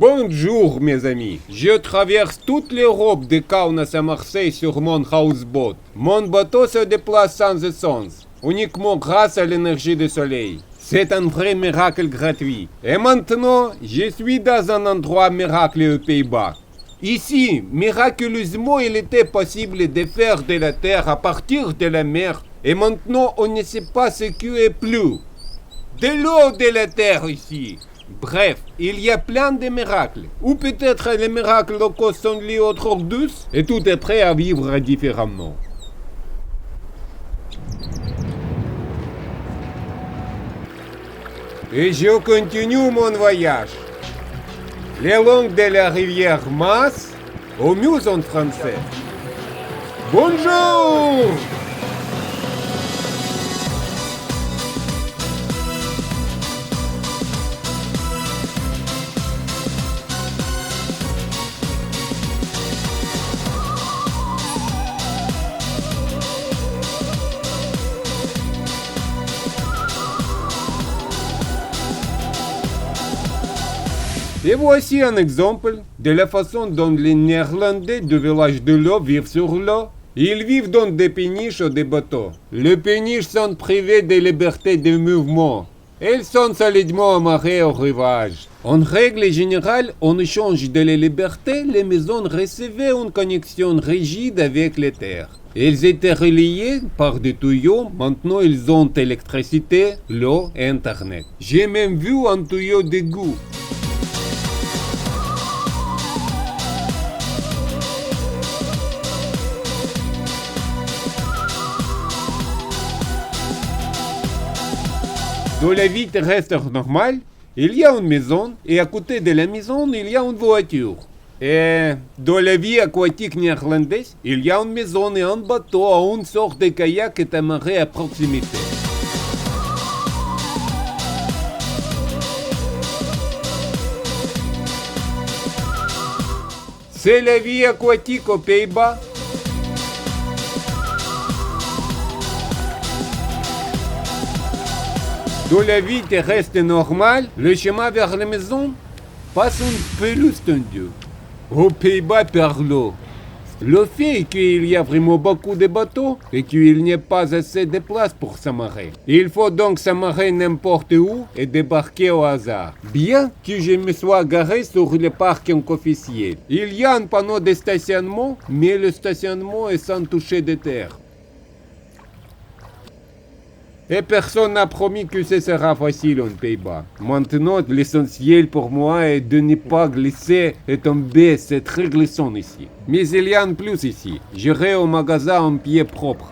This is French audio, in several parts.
Bonjour mes amis, je traverse toute l'Europe de Kaunas à Marseille sur mon houseboat. Mon bateau se déplace sans essence, uniquement grâce à l'énergie du soleil. C'est un vrai miracle gratuit. Et maintenant, je suis dans un endroit miracle aux Pays-Bas. Ici, miraculeusement, il était possible de faire de la terre à partir de la mer. Et maintenant, on ne sait pas ce qui est plus. De l'eau de la terre ici. Bref, il y a plein de miracles. Ou peut-être les miracles locaux sont liés aux drogues douces et tout est prêt à vivre différemment. Et je continue mon voyage. Le long de la rivière Maas, au mieux en français. Bonjour! Et voici un exemple de la façon dont les Néerlandais du village de l'eau vivent sur l'eau. Ils vivent dans des péniches ou des bateaux. Les péniches sont privées de liberté de mouvement. Elles sont solidement amarrées au rivage. En règle générale, en échange de la liberté, les maisons recevaient une connexion rigide avec les terres. Elles étaient reliées par des tuyaux, maintenant ils ont l'électricité, l'eau et Internet. J'ai même vu un tuyau d'égout. Dans la vie terrestre normale, il y a une maison et à côté de la maison, il y a une voiture. Et dans la vie aquatique néerlandaise, il y a une maison et un bateau ou une sorte de kayak est amarré à proximité. C'est la vie aquatique aux Pays-Bas. Dans la vie terrestre normale, le chemin vers la maison passe un peu plus tendu. Aux Pays-Bas par l'eau. Le fait qu'il y a vraiment beaucoup de bateaux et qu'il n'y a pas assez de place pour s'amarrer. Il faut donc s'amarrer n'importe où et débarquer au hasard. Bien que je me sois garé sur le parking officiel. Il y a un panneau de stationnement, mais le stationnement est sans toucher de terre. Et personne n'a promis que ce sera facile en Pays-Bas. Maintenant, l'essentiel pour moi est de ne pas glisser et tomber. C'est très glissant ici. Mais il y a un plus ici. J'irai au magasin en pied propre.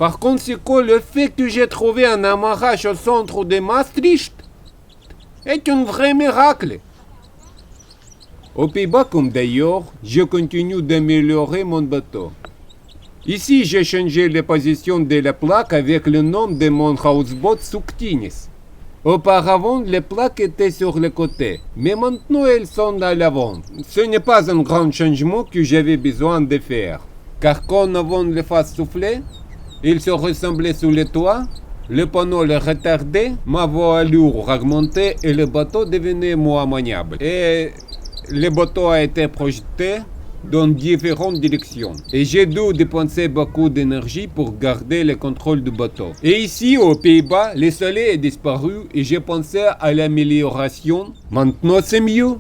Par conséquent, le fait que j'ai trouvé un amarrage au centre de Maastricht est un vrai miracle. Aux Pays-Bas, comme d'ailleurs, je continue d'améliorer mon bateau. Ici, j'ai changé la position de la plaque avec le nom de mon houseboat Suctinis. Auparavant, les plaques étaient sur le côté, mais maintenant elles sont à l'avant. Ce n'est pas un grand changement que j'avais besoin de faire, car quand nous avons les faces soufflées, ils se ressemblaient sous le toit, le panneau les retardait, ma voilure augmentait et le bateau devenait moins maniable. Et le bateau a été projeté dans différentes directions. Et j'ai dû dépenser beaucoup d'énergie pour garder le contrôle du bateau. Et ici, aux Pays-Bas, le soleil est disparu et j'ai pensé à l'amélioration. Maintenant, c'est mieux.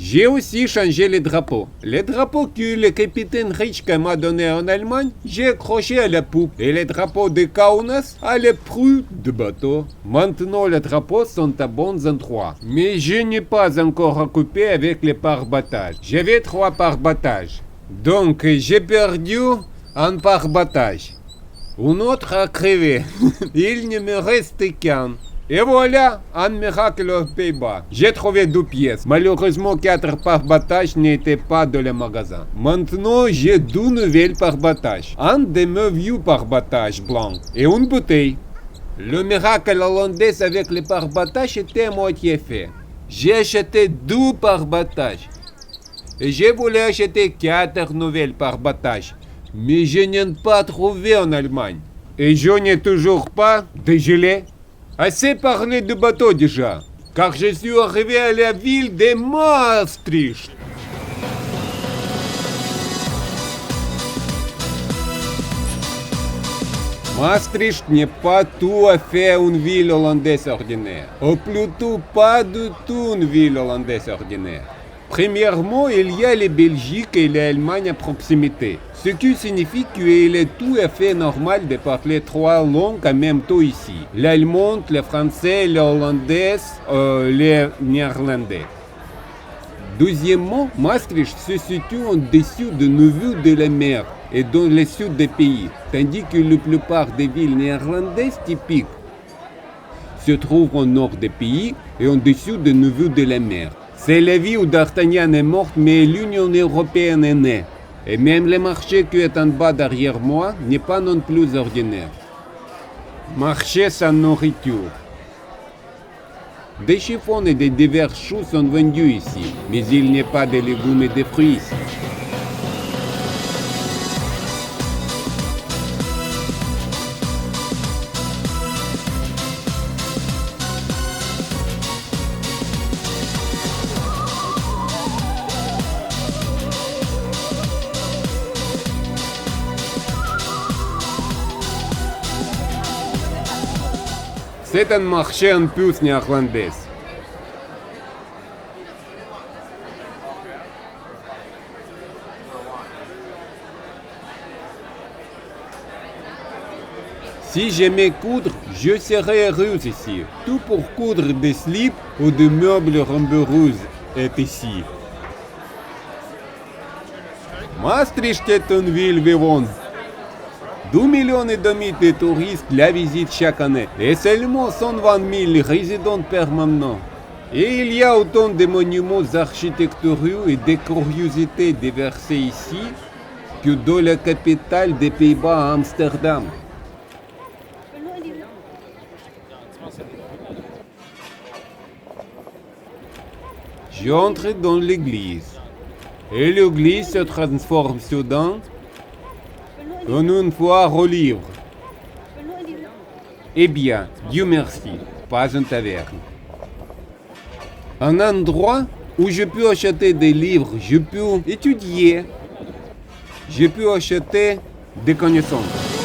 J'ai aussi changé les drapeaux. Les drapeaux que le capitaine Ritschke m'a donné en Allemagne, j'ai accroché à la poupe. Et les drapeaux de Kaunas à la proue du bateau. Maintenant, les drapeaux sont à bons endroits. Mais je n'ai pas encore occupé avec les pare-battages. J'avais 3 pare-battages. Donc, j'ai perdu un pare-battage. Un autre a crevé. Il ne me reste qu'un. Et voilà, un miracle aux Pays-Bas. J'ai trouvé 2 pièces. Malheureusement, 4 pare-battages n'étaient pas dans le magasin. Maintenant, j'ai 2 nouvelles pare-battages. Un de mes vieux pare-battages blancs et une bouteille. Le miracle hollandais avec les pare-battages était à moitié fait. J'ai acheté 2 pare-battages. Et je voulais acheter 4 nouvelles pare-battages. Mais je n'ai pas trouvé en Allemagne. Et je n'ai toujours pas de gilet. Assez parlé de bateau déjà. car je suis arrivé à la ville de Maastricht. Maastricht n'est pas tout à fait une ville hollandaise ordinaire, ou plutôt pas du tout une ville hollandaise ordinaire. Premièrement, il y a la Belgique et l'Allemagne à proximité, ce qui signifie qu'il est tout à fait normal de parler trois langues en même temps ici. L'allemand, le français, le hollandais, le néerlandais. Deuxièmement, Maastricht se situe au-dessus du niveau de la mer et dans le sud du pays, tandis que la plupart des villes néerlandaises typiques se trouvent au nord du pays et au-dessus du niveau de la mer. C'est la ville où D'Artagnan est mort, mais l'Union européenne est née. Et même le marché qui est en bas derrière moi n'est pas non plus ordinaire. Marché sans nourriture. Des chiffons et des divers choux sont vendus ici, mais il n'y a pas de légumes et de fruits ici. C'est un marché en plus néerlandais. Si j'aimais coudre, je serais heureux ici. Tout pour coudre des slips ou des meubles rembourrous est ici. Maastricht est une ville vivante. 2,5 millions de touristes la visitent chaque année et seulement 120 000 résidents permanents. Et il y a autant de monuments architecturaux et de curiosités déversées ici que dans la capitale des Pays-Bas, Amsterdam. J'entre dans l'église et l'église se transforme soudain en une foire aux livres. Eh bien, Dieu merci, pas une taverne. Un endroit où je peux acheter des livres, je peux étudier, je peux acheter des connaissances.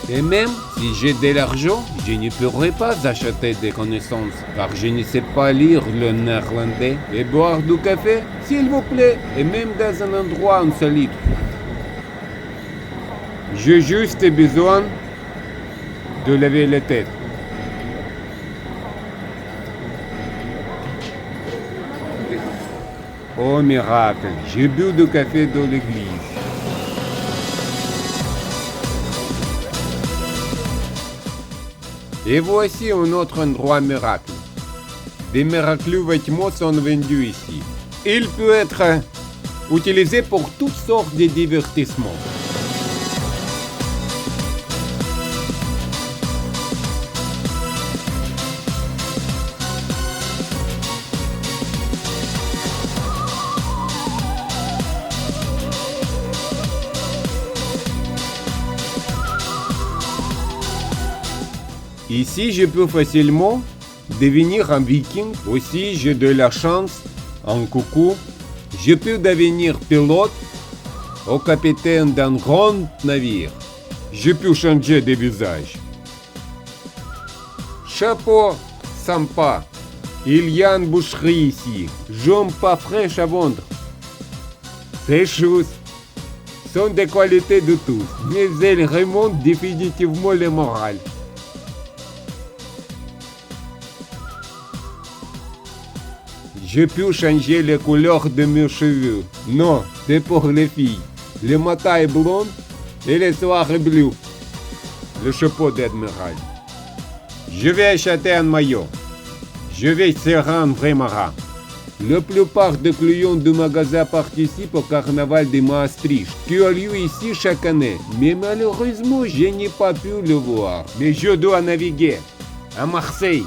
Et même si j'ai de l'argent, je ne pourrai pas acheter des connaissances, car je ne sais pas lire le néerlandais et boire du café, s'il vous plaît, et même dans un endroit insolite. J'ai juste besoin de laver la tête. Oh miracle, j'ai bu du café dans l'église. Et voici un autre endroit miracle. Des miracles vêtements sont vendus ici. Il peut être utilisé pour toutes sortes de divertissements. Ici, je peux facilement devenir un viking. Aussi, j'ai de la chance, un coucou. Je peux devenir pilote ou capitaine d'un grand navire. Je peux changer de visage. Chapeau sympa. Il y a une boucherie ici. Jambes pas fraîches à vendre. Ces choses sont de qualité de tous, mais elles remontent définitivement le moral. Je peux changer les couleurs de mes cheveux. Non, c'est pour les filles. Le matin est blond et le soir est bleu. Le chapeau d'admiral. Je vais acheter un maillot. Je vais serrer un vrai marin. La plupart des clients du magasin participent au carnaval de Maastricht, qui a lieu ici chaque année. Mais malheureusement, je n'ai pas pu le voir. Mais je dois naviguer à Marseille.